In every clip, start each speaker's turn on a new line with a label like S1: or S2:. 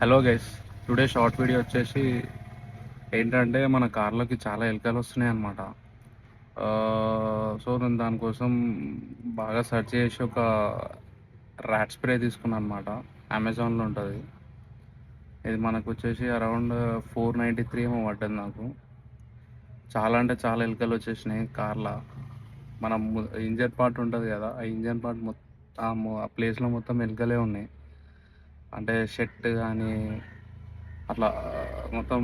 S1: Hello guys, today short video వచ్చేసి ఏంటంటే మన కార్లోకి చాలా ఎలకలు వస్తున్నాయి అన్నమాట. సో నేను దానికోసం బాగా సెర్చ్ చేసి ఒక ర్యాట్ స్ప్రే తీసుకున్నాను అనమాట. అమెజాన్లో ఉంటుంది. ఇది మనకు వచ్చేసి అరౌండ్ 493 ఏమో పడ్డది నాకు. చాలా అంటే చాలా ఎలకలు వచ్చేసినాయి కార్లో. మన ఇంజన్ పార్ట్ ఉంటుంది కదా, ఆ ఇంజన్ పార్ట్ మొత్తం ఆ ప్లేస్లో మొత్తం ఎలకలే ఉన్నాయి. అంటే షెట్ కానీ అట్లా మొత్తం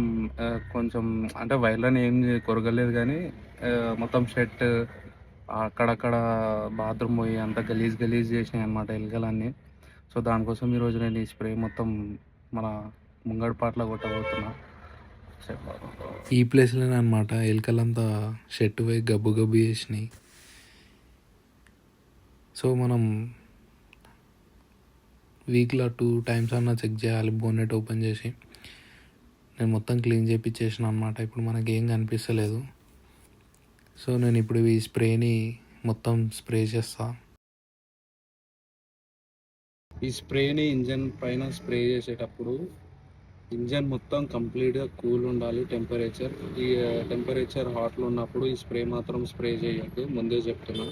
S1: కొంచెం అంటే వైర్లని ఏం కొరగలేదు కానీ మొత్తం షెట్ అక్కడక్కడ బాత్రూమ్ పోయి అంతా గలీజ్ గలీజ్ చేసినాయి అన్నమాట ఎలుకలన్నీ. సో దానికోసం ఈరోజు నేను ఈ స్ప్రే మొత్తం మన ముంగడి పాటలో కొట్టబోతున్నా.
S2: ఈ ప్లేస్లోనే అనమాట ఎలుకలంతా షెట్ పోయి గబ్బు గబ్బు చేసినాయి. సో మనం వీక్లో 2 times అన్నా చెక్ చేయాలి బోనెట్ ఓపెన్ చేసి. నేను మొత్తం క్లీన్ చేయించేసిన అనమాట. ఇప్పుడు మనకి ఏం కనిపిస్తలేదు. సో నేను ఇప్పుడు ఈ స్ప్రేని మొత్తం స్ప్రే చేస్తా.
S1: ఈ స్ప్రేని ఇంజన్ పైన స్ప్రే చేసేటప్పుడు ఇంజన్ మొత్తం కంప్లీట్గా కూల్ ఉండాలి. ఈ టెంపరేచర్ హాట్లో ఉన్నప్పుడు ఈ స్ప్రే మాత్రం స్ప్రే చేయొద్దు, ముందే చెప్తున్నా.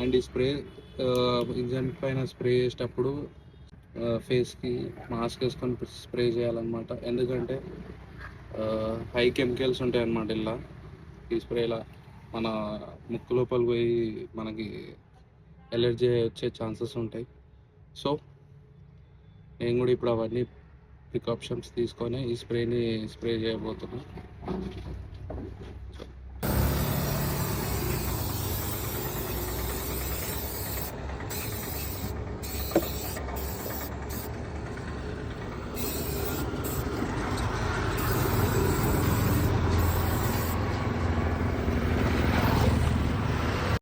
S1: అండ్ ఈ స్ప్రే ఇంజన్ పైన స్ప్రే చేసేటప్పుడు ఫేస్కి మాస్క్ వేసుకొని స్ప్రే చేయాలన్నమాట. ఎందుకంటే హై కెమికల్స్ ఉంటాయి అన్నమాట ఇలా. ఈ స్ప్రేలా మన ముక్కు లోపల పోయి మనకి ఎలర్జీ వచ్చే ఛాన్సెస్ ఉంటాయి. సో నేను కూడా ఇప్పుడు అవన్నీ ప్రికాషన్స్ తీసుకొని ఈ స్ప్రేని స్ప్రే చేయబోతున్నాను.